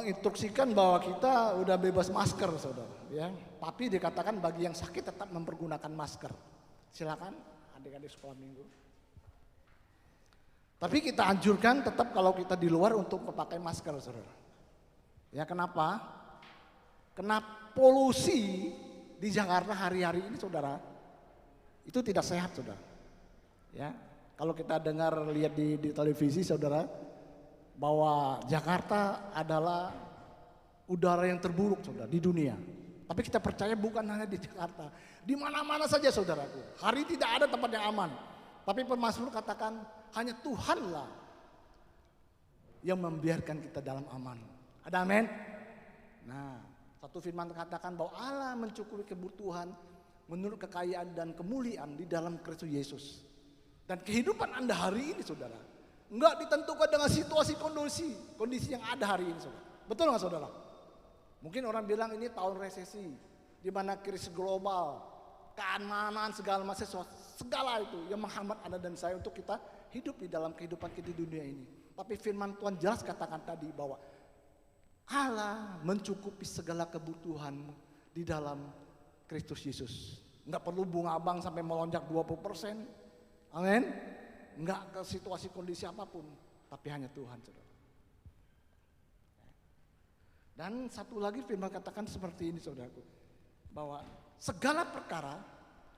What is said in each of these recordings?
menginstruksikan bahwa kita udah bebas masker, saudara. Ya, tapi dikatakan bagi yang sakit tetap mempergunakan masker. Silakan adik-adik sekolah minggu. Tapi kita anjurkan tetap kalau kita di luar untuk memakai masker, saudara. Ya kenapa? Karena polusi di Jakarta hari-hari ini, saudara, itu tidak sehat, saudara. Ya, kalau kita dengar lihat di televisi, saudara, bahwa Jakarta adalah udara yang terburuk, saudara, di dunia. Tapi kita percaya bukan hanya di Jakarta, di mana-mana saja, saudaraku. Hari tidak ada tempat yang aman. Tapi pemazmur katakan hanya Tuhanlah yang membiarkan kita dalam aman. Ada amin? Nah, satu firman katakan bahwa Allah mencukupi kebutuhan menurut kekayaan dan kemuliaan di dalam Kristus Yesus. Dan kehidupan Anda hari ini, saudara, enggak ditentukan dengan situasi kondisi yang ada hari ini, saudara. Betul nggak, saudara? Mungkin orang bilang ini tahun resesi, di mana krisis global, keamanan segala macam, segala itu yang menghambat Anda dan saya untuk kita hidup di dalam kehidupan kita di dunia ini. Tapi firman Tuhan jelas katakan tadi bahwa Allah mencukupi segala kebutuhanmu di dalam Kristus Yesus. Enggak perlu bunga abang sampai melonjak 20%. Amin. Enggak ke situasi kondisi apapun, tapi hanya Tuhan, saudara. Dan satu lagi firman katakan seperti ini, saudaraku, bahwa segala perkara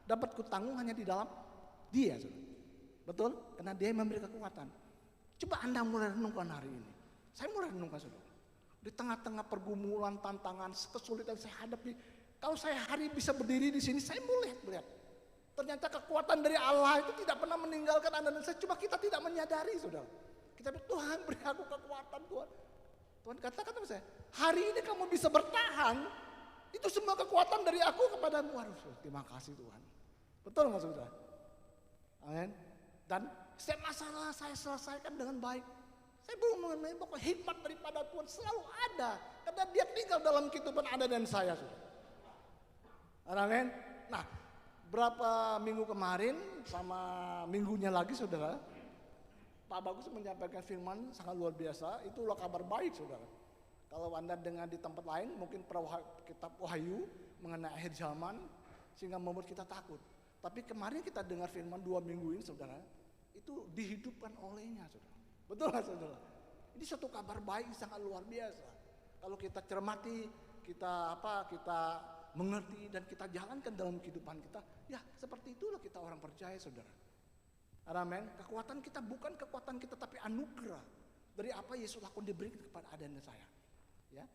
dapat kutanggung hanya di dalam Dia, saudara. Betul? Karena Dia yang memberi kekuatan. Coba Anda mulai renungkan hari ini. Saya mulai renungkan, saudara. Di tengah-tengah pergumulan, tantangan, kesulitan saya hadapi, kalau saya hari bisa berdiri di sini, saya mulai melihat. Ternyata kekuatan dari Allah itu tidak pernah meninggalkan Anda dan saya. Cuma kita tidak menyadari, saudara. Kita bilang, Tuhan beri aku kekuatan, Tuhan. Tuhan katakan sama saya, hari ini kamu bisa bertahan, itu semua kekuatan dari aku kepadamu. Waduh, terima kasih Tuhan. Betul nggak, saudara? Amin. Dan setiap masalah saya selesaikan dengan baik. Saya belum mengenai bahwa hikmat daripada Tuhan selalu ada, karena Dia tinggal dalam kehidupan Anda dan saya, saudara. Amin. Nah, berapa minggu kemarin sama minggunya lagi, saudara, Pak Bagus menyampaikan firman sangat luar biasa. Itulah kabar baik, saudara. Kalau Anda dengar di tempat lain, mungkin kitab Wahyu mengenai akhir zaman, sehingga membuat kita takut. Tapi kemarin kita dengar firman 2 minggu ini, saudara, itu dihidupkan olehnya, saudara. Betul nggak, saudara? Ini suatu kabar baik sangat luar biasa. Kalau kita cermati, kita mengerti dan kita jalankan dalam kehidupan kita, ya seperti itulah kita orang percaya, saudara. Amin. Kekuatan kita bukan kekuatan kita, tapi anugerah dari apa Yesus lakukan diberikan kepada Anda dan saya. Ya,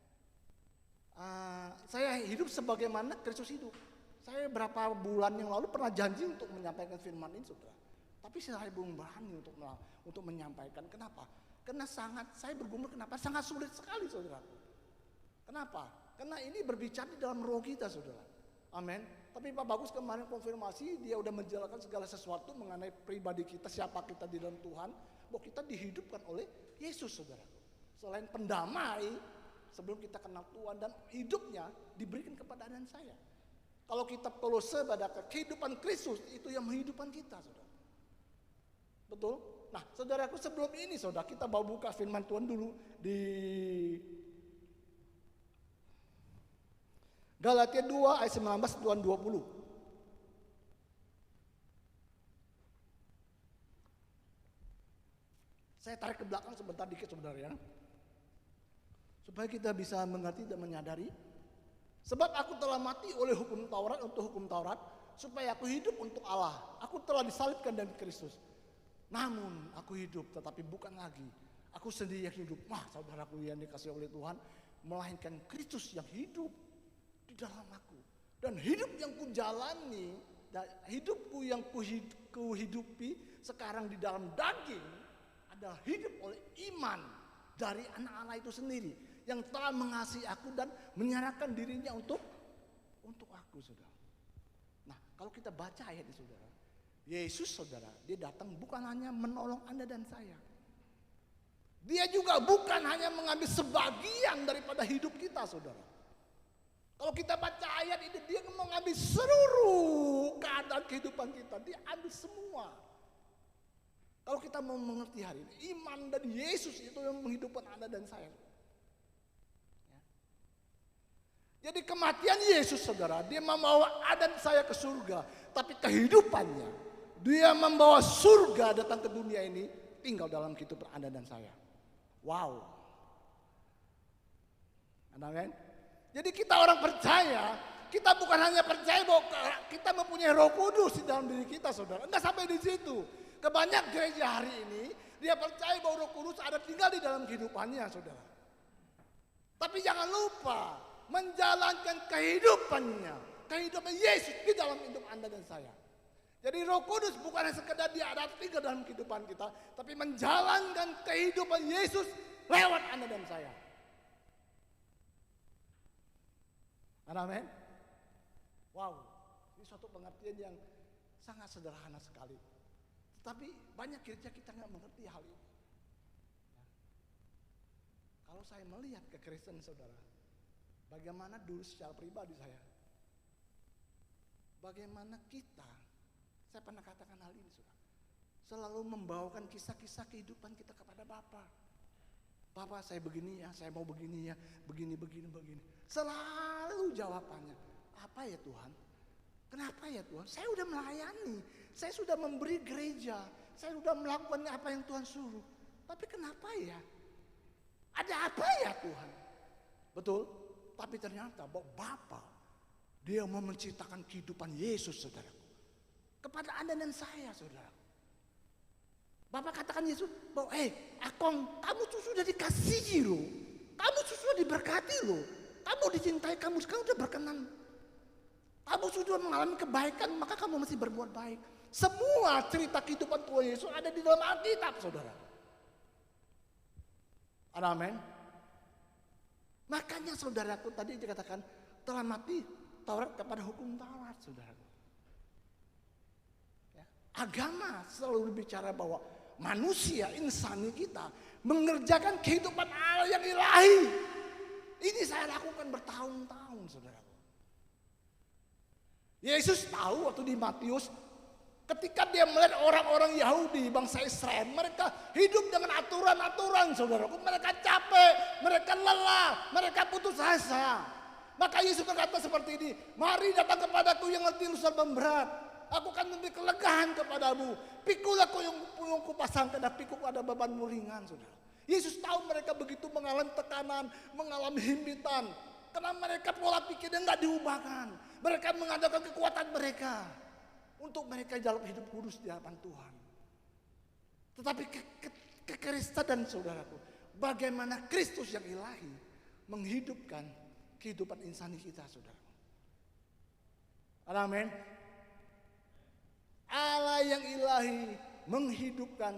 saya hidup sebagaimana Kristus hidup. Saya berapa bulan yang lalu pernah janji untuk menyampaikan firman ini, saudara. Tapi saya belum berani untuk menyampaikan. Kenapa? Karena saya bergumul. Kenapa? Sangat sulit sekali, saudara. Kenapa? Karena ini berbicara di dalam roh kita, saudara. Amin. Tapi Pak Bagus kemarin konfirmasi, dia udah menjelaskan segala sesuatu mengenai pribadi kita, siapa kita di dalam Tuhan, bahwa kita dihidupkan oleh Yesus, saudara. Selain pendamai, sebelum kita kenal Tuhan dan hidupnya diberikan kepada Anda dan saya. Kalau kita Kolose pada kehidupan Kristus, itu yang menghidupkan kita, saudara. Betul? Nah, saudaraku, sebelum ini, saudara, kita bawa buka firman Tuhan dulu di Galatia 2 ayat 19 dan 20. Saya tarik ke belakang sebentar dikit, sebenarnya, supaya kita bisa mengerti dan menyadari. Sebab aku telah mati oleh hukum Taurat untuk hukum Taurat, supaya aku hidup untuk Allah. Aku telah disalibkan dengan Kristus. Namun aku hidup, tetapi bukan lagi aku sendiri yang hidup. Saudaraku yang dikasih oleh Tuhan, melainkan Kristus yang hidup di dalam aku. Dan hidup yang kujalani, dan hidupku yang kuhidupi sekarang di dalam daging adalah hidup oleh iman dari anak Allah itu sendiri yang telah mengasihi aku dan menyerahkan dirinya untuk aku, saudara. Nah, kalau kita baca ayat ini, saudara, Yesus, saudara, dia datang bukan hanya menolong Anda dan saya. Dia juga bukan hanya mengambil sebagian daripada hidup kita, saudara. Kalau kita baca ayat ini, dia mengambil seluruh keadaan kehidupan kita. Dia ambil semua. Kalau kita mau mengerti hari ini, iman dari Yesus itu yang menghidupkan Anda dan saya. Jadi kematian Yesus saudara, dia membawa Anda dan saya ke surga. Tapi kehidupannya, dia membawa surga datang ke dunia ini, tinggal dalam kehidupan Anda dan saya. Wow. Amin. Jadi kita orang percaya, kita bukan hanya percaya bahwa kita mempunyai Roh Kudus di dalam diri kita, saudara. Enggak sampai di situ. Kebanyak gereja hari ini, dia percaya bahwa Roh Kudus ada tinggal di dalam kehidupannya, saudara. Tapi jangan lupa menjalankan kehidupan Yesus di dalam hidup Anda dan saya. Jadi Roh Kudus bukan hanya sekedar dia ada tinggal dalam kehidupan kita, tapi menjalankan kehidupan Yesus lewat Anda dan saya. Amin. Wow, ini suatu pengertian yang sangat sederhana sekali. Tetapi banyak gereja kita nggak mengerti hal ini. Kalau saya melihat kekristenan saudara, bagaimana dulu secara pribadi saya, bagaimana kita, saya pernah katakan hal ini saudara, selalu membawakan kisah-kisah kehidupan kita kepada Bapa. Bapak saya begini ya, saya mau begini ya, begini. Selalu jawabannya, apa ya Tuhan? Kenapa ya Tuhan? Saya sudah melayani, saya sudah memberi gereja, saya sudah melakukan apa yang Tuhan suruh. Tapi kenapa ya? Ada apa ya Tuhan? Betul, tapi ternyata bahwa Bapa, dia mau menciptakan kehidupan Yesus saudaraku. Kepada Anda dan saya saudara. Bapak katakan Yesus bahwa Akong, kamu sudah dikasihi loh. Kamu sudah diberkati loh. Kamu dicintai, kamu sekarang sudah berkenan. Kamu sudah mengalami kebaikan, maka kamu masih berbuat baik. Semua cerita kehidupan Tuhan Yesus ada di dalam Alkitab, saudara. Amin. Makanya saudaraku tadi dikatakan telah mati Taurat kepada hukum Taurat, saudaraku. Ya. Agama selalu berbicara bahwa manusia, insani kita mengerjakan kehidupan Allah yang ilahi. Ini saya lakukan bertahun-tahun, saudaraku. Yesus tahu waktu di Matius, ketika dia melihat orang-orang Yahudi, bangsa Israel, mereka hidup dengan aturan-aturan, saudaraku. Mereka capek, mereka lelah, mereka putus asa. Maka Yesus berkata seperti ini, mari datang kepadaku yang letih lusa memberat. Aku akan memberi kelegaan kepadamu. Pikul aku yang kupasangkan dan pikul ada bebanmu ringan, saudara. Yesus tahu mereka begitu mengalami tekanan, mengalami himpitan. Karena mereka pola pikirnya nggak diubahkan. Mereka mengandalkan kekuatan mereka untuk mereka dalam hidup kudus di hadapan Tuhan. Tetapi kekristenan saudaraku, bagaimana Kristus yang ilahi menghidupkan kehidupan insani kita, saudara. Amin. Allah yang ilahi menghidupkan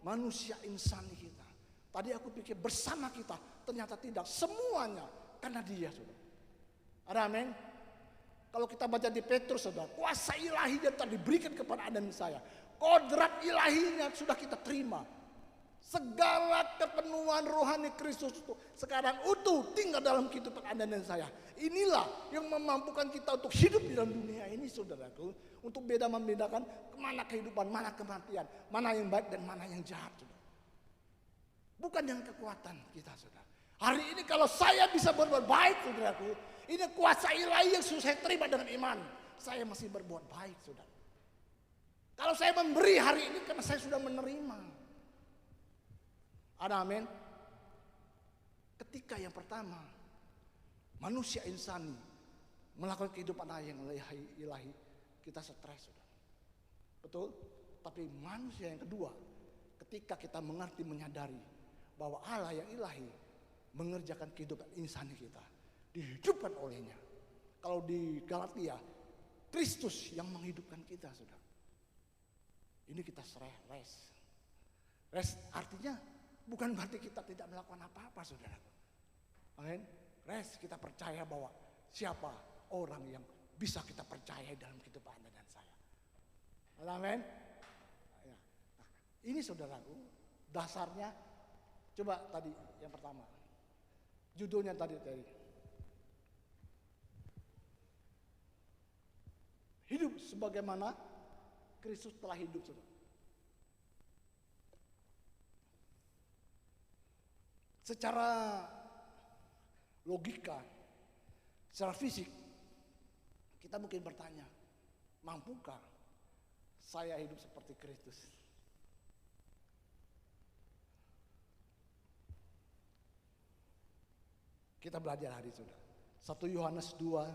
manusia insani kita. Tadi aku pikir bersama kita, ternyata tidak, semuanya karena dia, saudara. Amin. Kalau kita baca di Petrus, saudara, kuasa ilahi yang telah diberikan kepada Anda dan saya, kodrat ilahinya sudah kita terima. Segala kepenuhan rohani Kristus itu sekarang utuh tinggal dalam kehidupan Anda dan saya. Inilah yang memampukan kita untuk hidup di dalam dunia ini, saudaraku, untuk membedakan kemana kehidupan, mana kematian, mana yang baik dan mana yang jahat, saudara. Bukan yang kekuatan kita, saudara. Hari ini kalau saya bisa berbuat baik, saudaraku, ini kuasa ilahi yang sudah saya terima dengan iman. Saya masih berbuat baik, saudara. Kalau saya memberi hari ini karena saya sudah menerima. Amin. Ketika yang pertama manusia insani melakukan kehidupan yang ilahi, kita stres, saudara. Betul? Tapi manusia yang kedua, ketika kita mengerti, menyadari bahwa Allah yang ilahi mengerjakan kehidupan insani kita, dihidupkan olehnya. Kalau di Galatia, Kristus yang menghidupkan kita, saudara. Ini kita rest. Rest artinya bukan berarti kita tidak melakukan apa-apa, saudara. Amin. Rest, kita percaya bahwa siapa orang yang bisa kita percaya dalam kehidupan Anda dan saya. Amin. Nah, ini saudaraku, dasarnya. Coba tadi yang pertama, judulnya tadi. Hidup sebagaimana Kristus telah hidup, saudara. Secara logika, Secara fisik, kita mungkin bertanya, mampukah saya hidup seperti Kristus? Kita belajar hari sudah. 1 Yohanes 2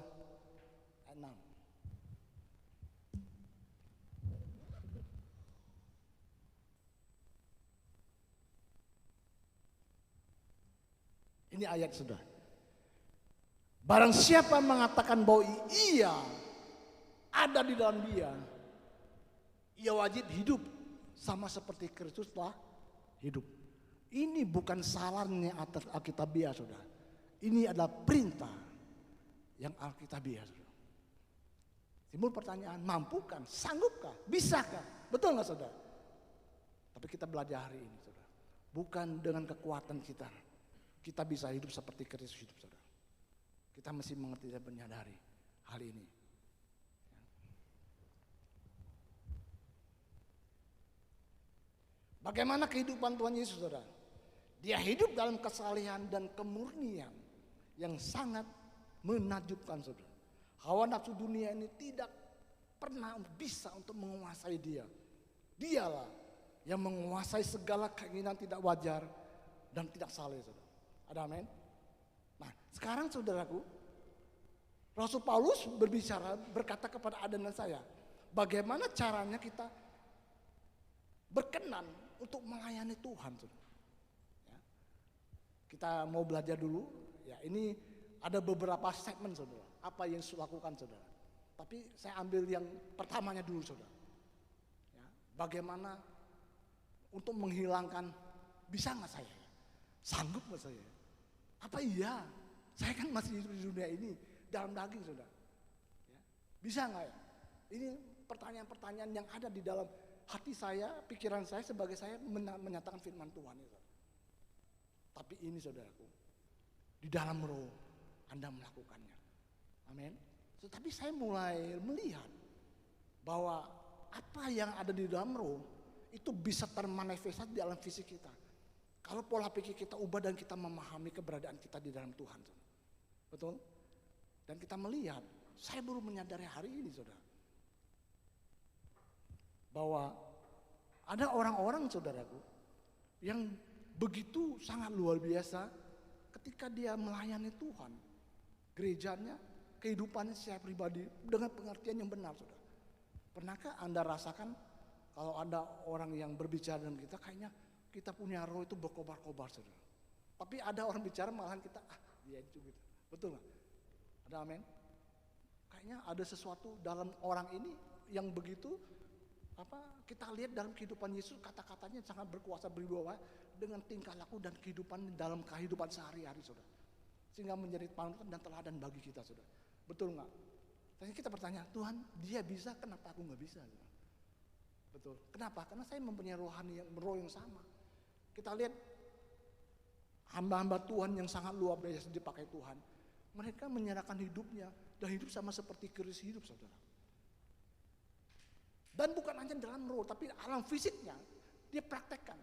ayat 6. Ini ayat sudah. Barang siapa mengatakan bahwa ia ada di dalam dia, ia wajib hidup sama seperti Kristus telah hidup. Ini bukan sarannya Alkitabiah, saudara. Ini adalah perintah yang Alkitabiah, saudara. Timbul pertanyaan, mampukah, sanggupkah, bisakah? Betul nggak, saudara? Tapi kita belajar hari ini, saudara. Bukan dengan kekuatan kita bisa hidup seperti Kristus hidup, saudara. Kita mesti mengerti dan menyadari hal ini. Bagaimana kehidupan Tuhan Yesus, saudara? Dia hidup dalam kesalehan dan kemurnian yang sangat menakjubkan, saudara. Hawa nafsu dunia ini tidak pernah bisa untuk menguasai dia. Dialah yang menguasai segala keinginan tidak wajar dan tidak saleh, saudara. Ada amin? Nah, sekarang saudaraku, Rasul Paulus berkata kepada Anda dan saya, bagaimana caranya kita berkenan untuk melayani Tuhan, saudara. Ya. Kita mau belajar dulu, ya ini ada beberapa segmen, saudara, apa yang harus lakukan, saudara. Tapi saya ambil yang pertamanya dulu, saudara. Ya, bagaimana untuk menghilangkan, bisa nggak saya? Sanggup nggak saya? Apa iya? Saya kan masih hidup di dunia ini dalam daging, saudara. Ya, bisa nggak ya? Ini pertanyaan-pertanyaan yang ada di dalam hati saya, pikiran saya sebagai saya menyatakan firman Tuhan itu. Tapi ini, saudaraku, di dalam roh Anda melakukannya. Amin. Tetapi saya mulai melihat bahwa apa yang ada di dalam roh itu bisa termanifestasi di dalam fisik kita. Kalau pola pikir kita ubah dan kita memahami keberadaan kita di dalam Tuhan. Betul? Dan kita melihat, saya baru menyadari hari ini, saudara, bahwa ada orang-orang, saudaraku, yang begitu sangat luar biasa ketika dia melayani Tuhan. Gerejanya, kehidupannya secara pribadi dengan pengertian yang benar, saudara. Pernahkah Anda rasakan kalau ada orang yang berbicara dengan kita, kayaknya kita punya roh itu berkobar-kobar, saudara. Tapi ada orang bicara malahan kita, dia itu gitu. Betul nggak? Ada amin? Kayaknya ada sesuatu dalam orang ini yang begitu, kita lihat dalam kehidupan Yesus, kata-katanya sangat berkuasa berwibawa dengan tingkah laku dan kehidupan dalam kehidupan sehari-hari, saudara. Sehingga menjadi panutan dan teladan bagi kita, saudara. Betul nggak? Tanya kita bertanya, Tuhan, dia bisa, kenapa aku nggak bisa? Saudara? Betul. Kenapa? Karena saya mempunyai roh yang sama. Kita lihat hamba-hamba Tuhan yang sangat luar biasa dipakai Tuhan. Mereka menyerahkan hidupnya dan hidup sama seperti Kristus hidup, saudara. Dan bukan hanya dalam roh, tapi alam fisiknya dia praktekkan.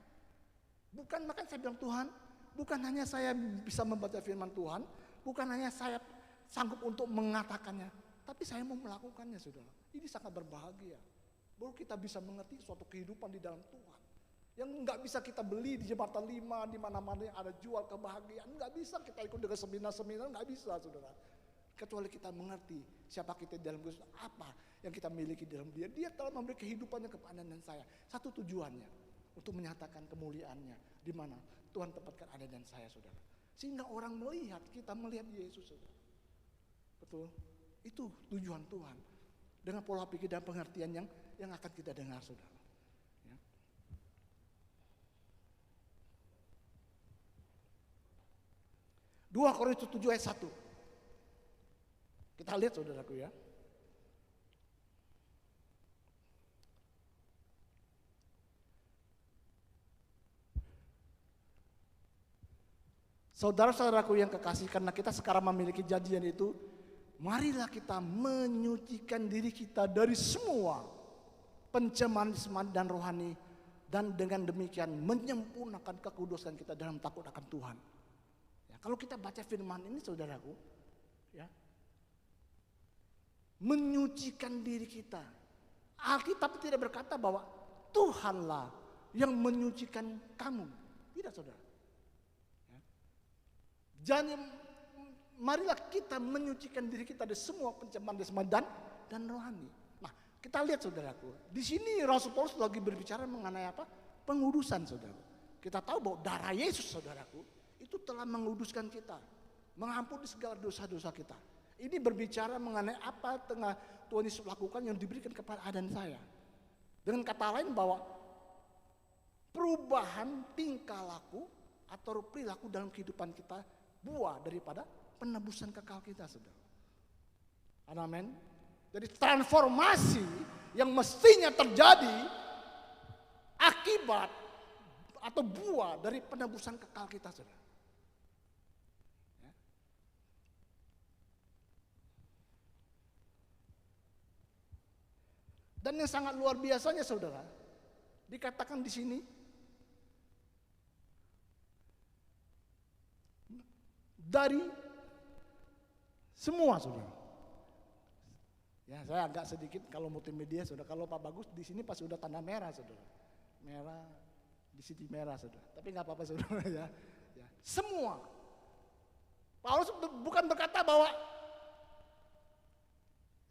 Bukan, makanya saya bilang, Tuhan, bukan hanya saya bisa membaca firman Tuhan, bukan hanya saya sanggup untuk mengatakannya, tapi saya mau melakukannya, saudara. Ini sangat berbahagia. Baru kita bisa mengerti suatu kehidupan di dalam Tuhan. Yang nggak bisa kita beli di Jembatan 5, di mana-mana ada jual kebahagiaan, nggak bisa kita ikut dengan seminar-seminar, nggak bisa, saudara. Kecuali kita mengerti siapa kita di dalam Kristus, apa yang kita miliki di dalam dia. Dia telah memberi kehidupannya kepada Anda dan saya. Satu tujuannya, untuk menyatakan kemuliaannya, di mana Tuhan tempatkan Anda dan saya, saudara. Sehingga orang melihat, kita melihat Yesus, saudara. Betul? Itu tujuan Tuhan. Dengan pola pikir dan pengertian yang akan kita dengar, saudara. 2 Korintus 7 ayat 1. Kita lihat, saudaraku, ya. Saudara-saudaraku yang kekasih, karena kita sekarang memiliki janjian itu, marilah kita menyucikan diri kita dari semua pencemaran jasmani dan rohani, dan dengan demikian menyempurnakan kekudusan kita dalam takut akan Tuhan. Ya, kalau kita baca firman ini, saudaraku, ya, menyucikan diri kita. Alkitab tidak berkata bahwa Tuhanlah yang menyucikan kamu. Tidak, saudara. Jadi marilah kita menyucikan diri kita dari semua pencemaran jasmani dan rohani. Nah, kita lihat saudaraku, di sini Rasul Paulus lagi berbicara mengenai apa? Pengudusan, saudara. Kita tahu bahwa darah Yesus, saudaraku, itu telah menguduskan kita, mengampuni segala dosa-dosa kita. Ini berbicara mengenai apa tengah Tuhan Yesus lakukan yang diberikan kepada Anda dan saya. Dengan kata lain bahwa perubahan tingkah laku atau perilaku dalam kehidupan kita buah daripada penebusan kekal kita, saudara. Amin. Jadi transformasi yang mestinya terjadi akibat atau buah dari penebusan kekal kita, saudara. Ya. Dan yang sangat luar biasanya, saudara, dikatakan di sini dari semua, saudara. Ya, saya agak sedikit kalau multimedia, saudara. Kalau Pak Bagus di sini pas sudah tanda merah, saudara. Merah di sini merah, saudara. Tapi nggak apa-apa, saudara, ya. Ya. Semua. Paulus bukan berkata bahwa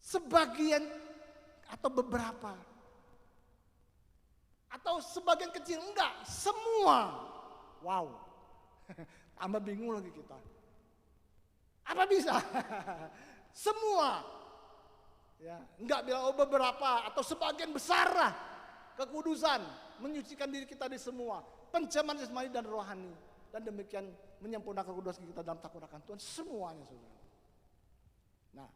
sebagian atau beberapa atau sebagian kecil, enggak, semua. Wow. Tambah bingung lagi kita. Apa bisa? Semua. Ya, enggak bilang beberapa atau sebagian besar lah kekudusan menyucikan diri kita di semua pencemaran jasmani dan rohani, dan demikian menyempurnakan kekudusan kita dalam takut akan Tuhan semuanya, saudara. Nah,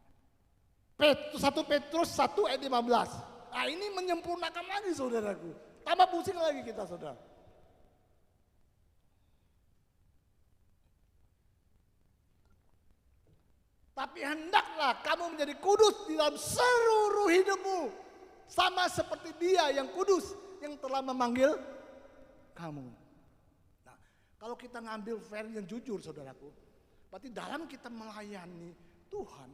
1 Petrus 1 ayat 15. Nah, ini menyempurnakan lagi, saudaraku. Tambah pusing lagi kita, saudara. Tapi hendaklah kamu menjadi kudus di dalam seluruh hidupmu, sama seperti Dia yang kudus yang telah memanggil kamu. Nah, kalau kita ngambil versi yang jujur, saudaraku, berarti dalam kita melayani Tuhan,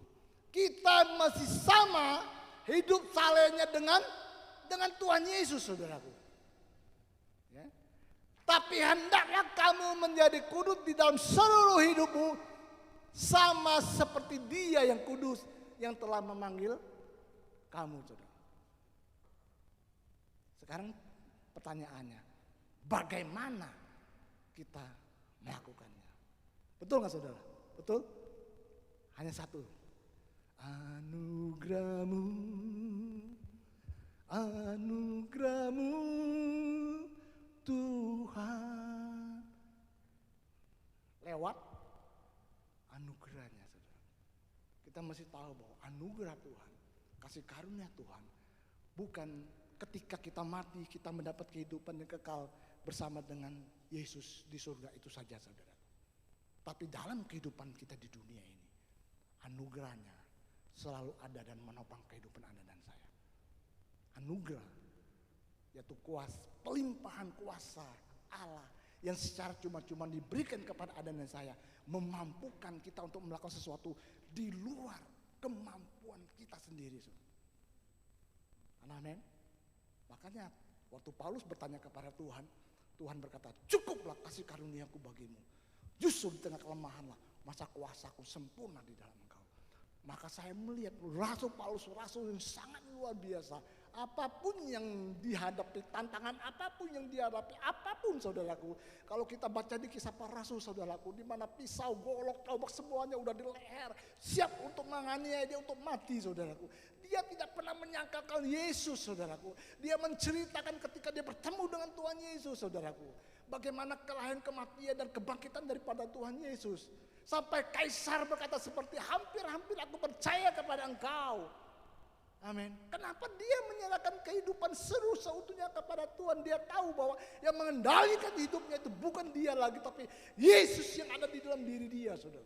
kita masih sama hidup salehnya dengan Tuhan Yesus, saudaraku. Ya. Tapi hendaklah kamu menjadi kudus di dalam seluruh hidupmu, sama seperti Dia yang kudus yang telah memanggil kamu, saudara. Sekarang pertanyaannya, bagaimana kita melakukannya? Betul nggak, saudara? Betul? Hanya satu. Anugerahmu, anugerahmu Tuhan. Lewat anugerahnya, saudara. Kita mesti tahu bahwa anugerah Tuhan, kasih karunia Tuhan, bukan ketika kita mati kita mendapat kehidupan yang kekal bersama dengan Yesus di surga itu saja, saudara. Tapi dalam kehidupan kita di dunia ini, anugerahnya selalu ada dan menopang kehidupan Anda dan saya. Anugerah yaitu kuasa, pelimpahan kuasa Allah yang secara cuma-cuma diberikan kepada Anda dan saya, memampukan kita untuk melakukan sesuatu di luar kemampuan kita sendiri. Amin. Makanya waktu Paulus bertanya kepada Tuhan, Tuhan berkata, cukuplah kasih karuniaku bagimu. Justru di tengah kelemahanlah masa kuasaku sempurna di dalam engkau. Maka saya melihat Rasul Paulus, rasul yang sangat luar biasa. Apapun yang dihadapi, tantangan apapun yang dihadapi, apapun, saudaraku. Kalau kita baca di Kisah Para Rasul, saudaraku, di mana pisau, golok, tombak semuanya udah di leher, siap untuk menganiaya dia untuk mati, saudaraku. Dia tidak pernah menyangkalkan Yesus, saudaraku. Dia menceritakan ketika dia bertemu dengan Tuhan Yesus, saudaraku. Bagaimana kelahiran, kematian, dan kebangkitan daripada Tuhan Yesus. Sampai kaisar berkata seperti, hampir-hampir aku percaya kepada engkau. Amin. Kenapa dia menyerahkan kehidupan seluruh seutuhnya kepada Tuhan? Dia tahu bahwa yang mengendalikan hidupnya itu bukan dia lagi, tapi Yesus yang ada di dalam diri dia, saudara.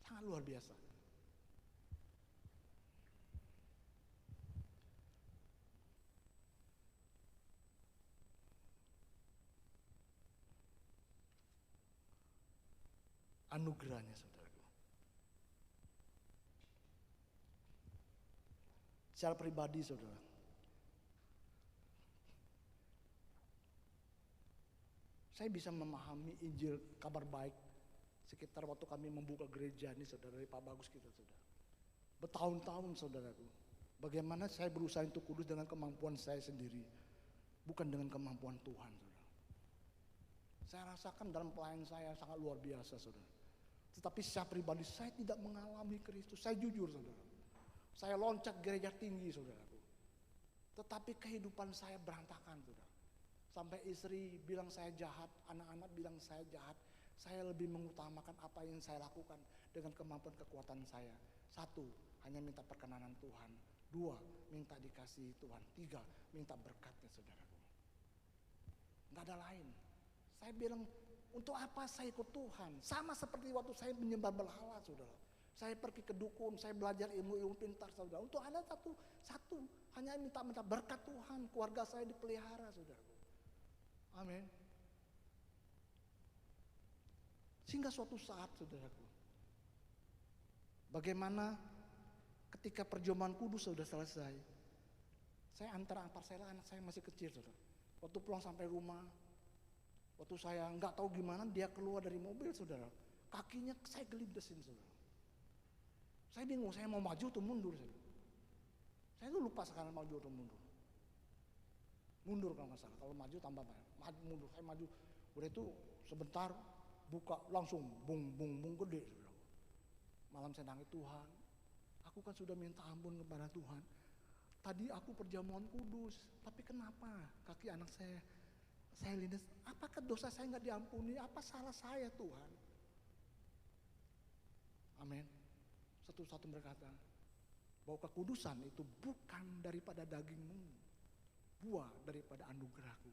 Sangat luar biasa. anugerahnya saudaraku. Secara pribadi saudara, saya bisa memahami Injil kabar baik sekitar waktu kami membuka gereja ini saudara, dari Pak Bagus kita saudara. Bertahun-tahun saudaraku, bagaimana saya berusaha untuk kudus dengan kemampuan saya sendiri, bukan dengan kemampuan Tuhan saudara. Saya rasakan dalam pelayanan saya sangat luar biasa saudara. Tetapi secara pribadi saya tidak mengalami Kristus, saya jujur saudara. Saya loncat gereja tinggi saudaraku. Tetapi kehidupan saya berantakan saudara. Sampai istri bilang saya jahat, anak-anak bilang saya jahat. Saya lebih mengutamakan apa yang saya lakukan dengan kemampuan kekuatan saya. 1, hanya minta perkenanan Tuhan. 2, minta dikasihi Tuhan. 3, minta berkatnya saudaraku. Enggak ada lain. Saya bilang, untuk apa saya ikut Tuhan? Sama seperti waktu saya menyembah berhala saudara. Saya pergi ke dukun, saya belajar ilmu-ilmu pintar saudara. Untuk ada satu, hanya minta berkat Tuhan. Keluarga saya dipelihara saudaraku. Amin. Sehingga suatu saat saudaraku, bagaimana ketika perjamuan kudus sudah selesai, saya antar saya, anak saya masih kecil saudara. Waktu pulang sampai rumah, waktu saya nggak tahu gimana dia keluar dari mobil saudara, kakinya saya gelindesin saudara. Saya bingung, saya mau maju atau mundur saudara. Saya tuh lupa sekarang maju atau mundur. Mundur kalau nggak salah, kalau maju tambah banyak. Mundur, saya maju. Udah itu sebentar buka langsung bung gede saudara. Malam saya nangis, Tuhan, aku kan sudah minta ampun kepada Tuhan. Tadi aku perjamuan kudus, tapi kenapa kaki anak saya lindas? Apakah dosa saya nggak diampuni? Apa salah saya Tuhan? Amin. Satu-satu berkata bahwa kekudusan itu bukan daripada dagingmu, buah daripada anugerahku.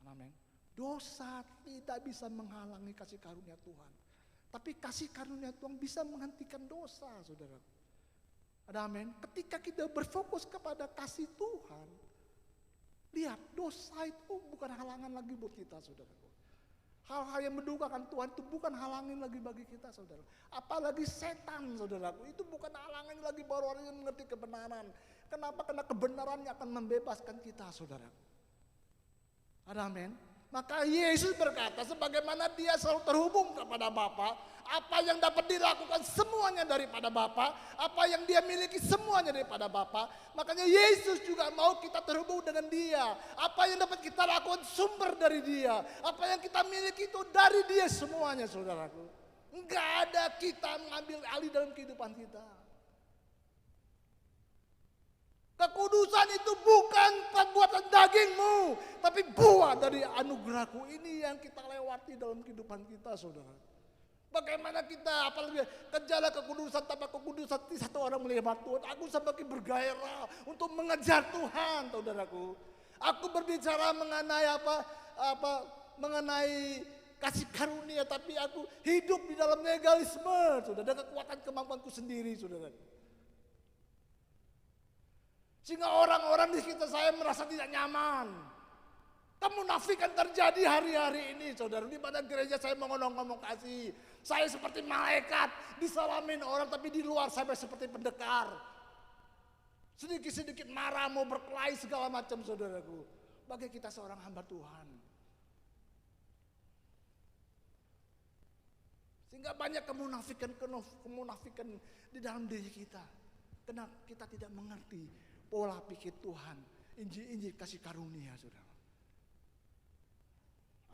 Amin. Dosa tidak bisa menghalangi kasih karunia Tuhan. Tapi kasih karunia Tuhan bisa menghentikan dosa, saudara. Ada amin. Ketika kita berfokus kepada kasih Tuhan, lihat, dosa itu bukan halangan lagi buat kita, saudara. Hal-hal yang mendukakan Tuhan itu bukan halangin lagi bagi kita, saudara. Apalagi setan, saudaraku, itu bukan halangin lagi baru orang yang mengerti kebenaran. Kenapa? Karena kebenarannya akan membebaskan kita, saudara. Ada amin. Maka Yesus berkata, sebagaimana dia selalu terhubung kepada Bapa, apa yang dapat dilakukan semuanya daripada Bapa, apa yang dia miliki semuanya daripada Bapa. Makanya Yesus juga mau kita terhubung dengan dia. Apa yang dapat kita lakukan sumber dari dia. Apa yang kita miliki itu dari dia semuanya, saudaraku. Enggak ada kita mengambil alih dalam kehidupan kita. Kekudusan itu bukan perbuatan dagingmu, tapi buah dari anugerahku. Ini yang kita lewati dalam kehidupan kita, saudara. Bagaimana kita, apalagi kejar kekudusan tanpa kekudusan, satu orang melihat Tuhan. Aku semakin bergairah untuk mengejar Tuhan, saudaraku. Aku berbicara mengenai mengenai kasih karunia, tapi aku hidup di dalam legalisme, saudara, dengan kekuatan kemampuanku sendiri, saudara. Sehingga orang-orang di sekitar saya merasa tidak nyaman. Kemunafikan terjadi hari-hari ini, saudara. Di mana gereja saya ngomong kasih. Saya seperti malaikat, disalamin orang, tapi di luar saya seperti pendekar. Sedikit-sedikit marah, mau berkelahi segala macam, saudaraku. Bagi kita seorang hamba Tuhan. Sehingga banyak kemunafikan di dalam diri kita. Karena kita tidak mengerti pola pikir Tuhan, Injil kasih karunia, saudara.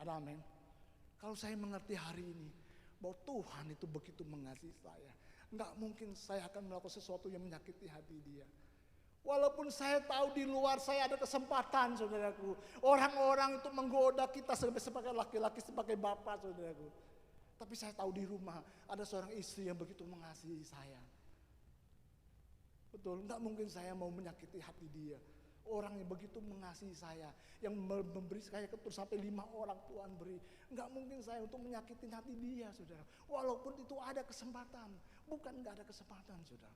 Ada amin. Kalau saya mengerti hari ini bahwa Tuhan itu begitu mengasihi saya, nggak mungkin saya akan melakukan sesuatu yang menyakiti hati dia. Walaupun saya tahu di luar saya ada kesempatan, saudaraku, orang-orang itu menggoda kita sebagai laki-laki, sebagai bapak, saudaraku. Tapi saya tahu di rumah ada seorang istri yang begitu mengasihi saya. Betul, enggak mungkin saya mau menyakiti hati dia. Orang yang begitu mengasihi saya, yang memberi saya terus sampai 5 orang Tuhan beri. Enggak mungkin saya untuk menyakiti hati dia, saudara. Walaupun itu ada kesempatan, bukan enggak ada kesempatan, saudara.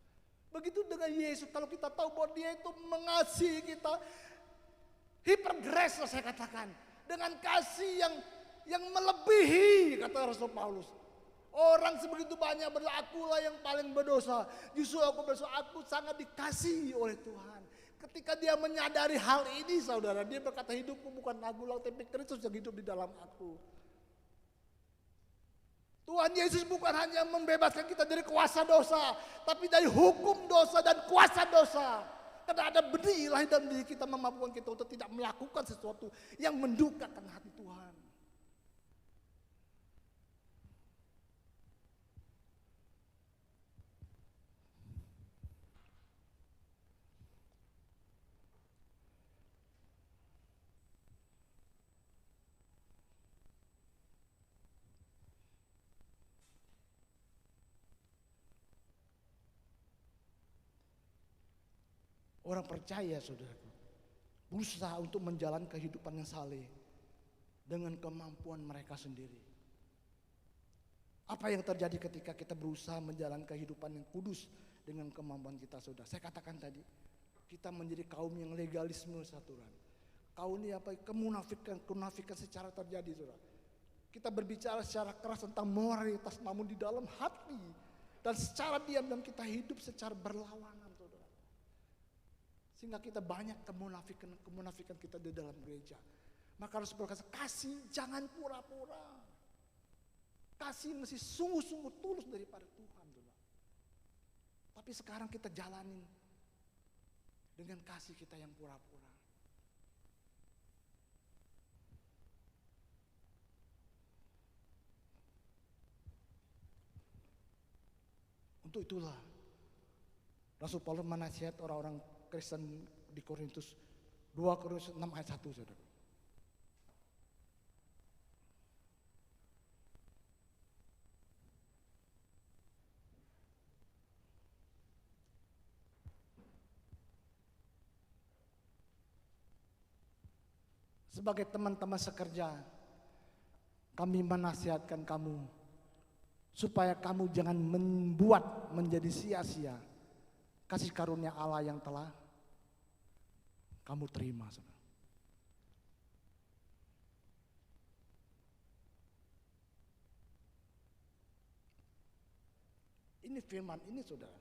Begitu dengan Yesus, kalau kita tahu bahwa dia itu mengasihi kita, hipergrace saya katakan, dengan kasih yang melebihi, kata Rasul Paulus. Orang sebegitu banyak berdoa, akulah yang paling berdosa. Justru aku berdosa, aku sangat dikasihi oleh Tuhan. Ketika dia menyadari hal ini saudara, dia berkata hidupku bukan lagu tapi Kristus yang hidup di dalam aku. Tuhan Yesus bukan hanya membebaskan kita dari kuasa dosa, tapi dari hukum dosa dan kuasa dosa. Karena ada benih ilahi dalam diri kita memampukan kita untuk tidak melakukan sesuatu yang mendukakan hati Tuhan. Orang percaya saudaraku, berusaha untuk menjalani kehidupan yang saleh dengan kemampuan mereka sendiri. Apa yang terjadi ketika kita berusaha menjalani kehidupan yang kudus dengan kemampuan kita saudara? Saya katakan tadi, kita menjadi kaum yang legalisme saudara. Kaum ini apa? Kemunafikan secara terjadi saudara. Kita berbicara secara keras tentang moralitas, namun di dalam hati dan secara diam dan kita hidup secara berlawanan. Sehingga kita banyak kemunafikan kita di dalam gereja. Maka harus berkata, kasih jangan pura-pura. Kasih mesti sungguh-sungguh tulus daripada Tuhan. Tapi sekarang kita jalanin dengan kasih kita yang pura-pura. Untuk itulah Rasul Paulus menasihat orang-orang Kristen di Korintus 2 Korintus 6 ayat 1 saudara. Sebagai teman-teman sekerja, kami menasihatkan kamu supaya kamu jangan membuat menjadi sia-sia kasih karunia Allah yang telah kamu terima. Saudara. Ini firman ini saudara.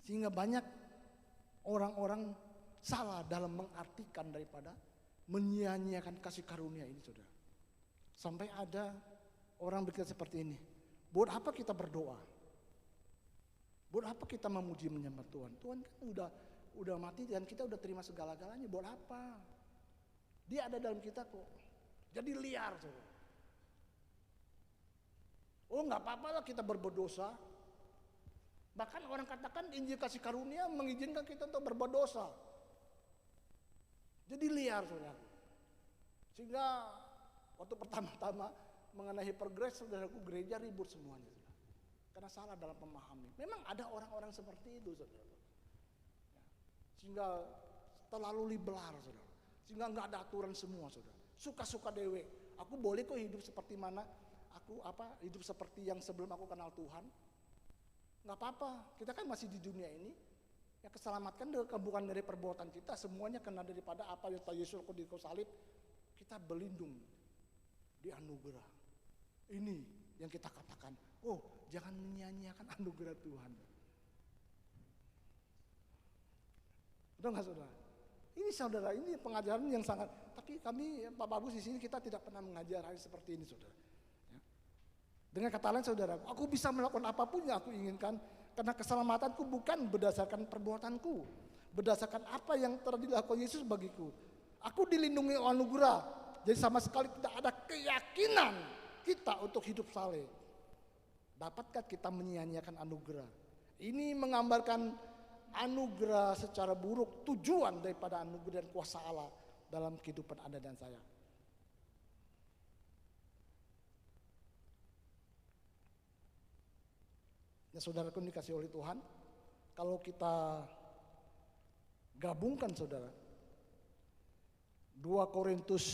Sehingga banyak orang-orang salah dalam mengartikan daripada menyia-nyiakan kasih karunia ini saudara. Sampai ada orang berkata seperti ini. Buat apa kita berdoa? Buat apa kita memuji menyembah Tuhan? Tuhan kan udah mati dan kita udah terima segala-galanya. Buat apa? Dia ada dalam kita kok. Jadi liar saudara. Oh nggak apa-apa lah kita berbuat dosa. Bahkan orang katakan Injil kasih karunia mengizinkan kita untuk berbuat dosa. Jadi liar saudara. Sehingga waktu pertama-tama mengenai hypergrace saudaraku gereja ribut semuanya. Karena salah dalam memahami. Memang ada orang-orang seperti itu saudara. Sehingga terlalu liberal saudara. Sehingga nggak ada aturan semua saudara. Suka-suka dewe. Aku boleh kok hidup seperti mana. Aku hidup seperti yang sebelum aku kenal Tuhan. Nggak apa-apa. Kita kan masih di dunia ini. Yang keselamatkan bukan dari perbuatan kita. Semuanya kena daripada apa yang Yesus di kayu salib. Kita berlindung di anugerah. Ini yang kita katakan. Oh, jangan menyia-nyiakan anugerah Tuhan. Udah nggak saudara? Ini saudara, ini pengajaran yang sangat. Tapi kami Pak Bagus di sini kita tidak pernah mengajar hal seperti ini saudara. Ya. Dengan kata lain saudara, aku bisa melakukan apapun yang aku inginkan karena keselamatanku bukan berdasarkan perbuatanku, berdasarkan apa yang telah dilakukan Yesus bagiku. Aku dilindungi oleh anugerah. Jadi sama sekali tidak ada keyakinan kita untuk hidup saleh. Dapatkah kita menyia-nyiakan anugerah? Ini menggambarkan anugerah secara buruk, tujuan daripada anugerah dan kuasa Allah dalam kehidupan Anda dan saya. Ya saudaraku dikasih oleh Tuhan, kalau kita gabungkan saudara, 2 Korintus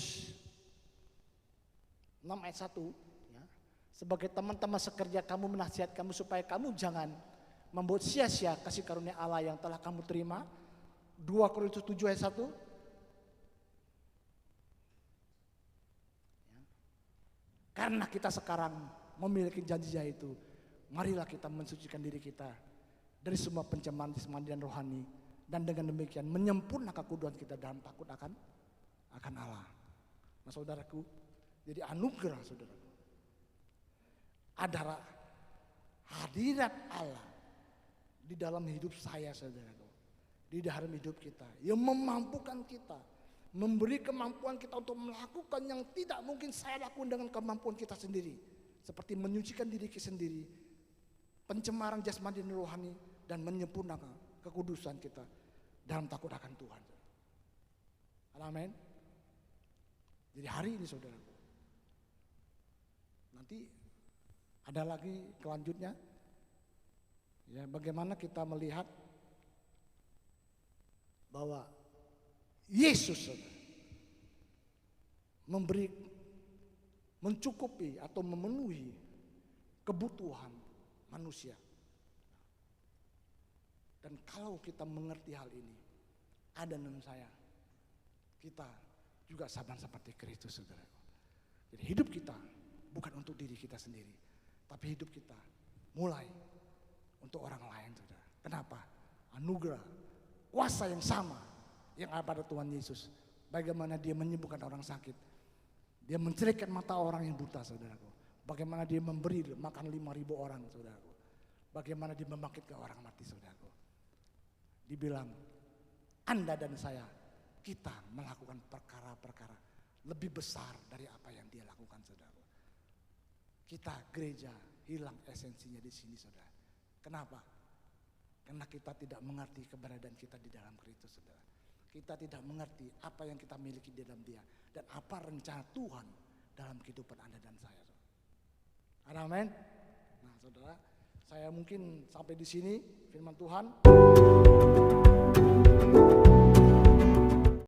6 ayat 1, sebagai teman-teman sekerja kamu menasihat kamu supaya kamu jangan membuat sia-sia kasih karunia Allah yang telah kamu terima. 2 Korintus 7 ayat 1. Karena kita sekarang memiliki janji itu, marilah kita mensucikan diri kita dari semua pencemaran jasmani dan rohani, dan dengan demikian menyempurnakan kekuduan kita dalam takut akan Allah. Nah saudaraku, jadi anugerah saudaraku adalah hadirat Allah di dalam hidup saya saudaraku, di dalam hidup kita, yang memampukan kita, memberi kemampuan kita untuk melakukan yang tidak mungkin saya lakukan dengan kemampuan kita sendiri. Seperti menyucikan diri kita sendiri, pencemaran jasmani dan rohani, dan menyempurnakan kekudusan kita dalam takut akan Tuhan. Amin. Jadi hari ini saudaraku, nanti ada lagi kelanjutnya, ya, bagaimana kita melihat bahwa Yesus mencukupi atau memenuhi kebutuhan manusia. Dan kalau kita mengerti hal ini, ada dalam saya, kita juga sama seperti Kristus saudaraku. Jadi hidup kita bukan untuk diri kita sendiri, tapi hidup kita mulai untuk orang lain saudara. Kenapa? Anugerah, kuasa yang sama yang ada pada Tuhan Yesus. Bagaimana dia menyembuhkan orang sakit, dia mencerahkan mata orang yang buta saudaraku. Bagaimana dia memberi makan 5.000 orang saudaraku. Bagaimana dia membangkitkan orang mati saudaraku. Dibilang Anda dan saya, kita melakukan perkara-perkara lebih besar dari apa yang dia lakukan saudaraku. Kita gereja hilang esensinya di sini saudara. Kenapa? Karena kita tidak mengerti keberadaan kita di dalam Kristus saudara. Kita tidak mengerti apa yang kita miliki di dalam dia, dan apa rencana Tuhan dalam kehidupan Anda dan saya. Amin. Nah saudara, saya mungkin sampai di sini firman Tuhan.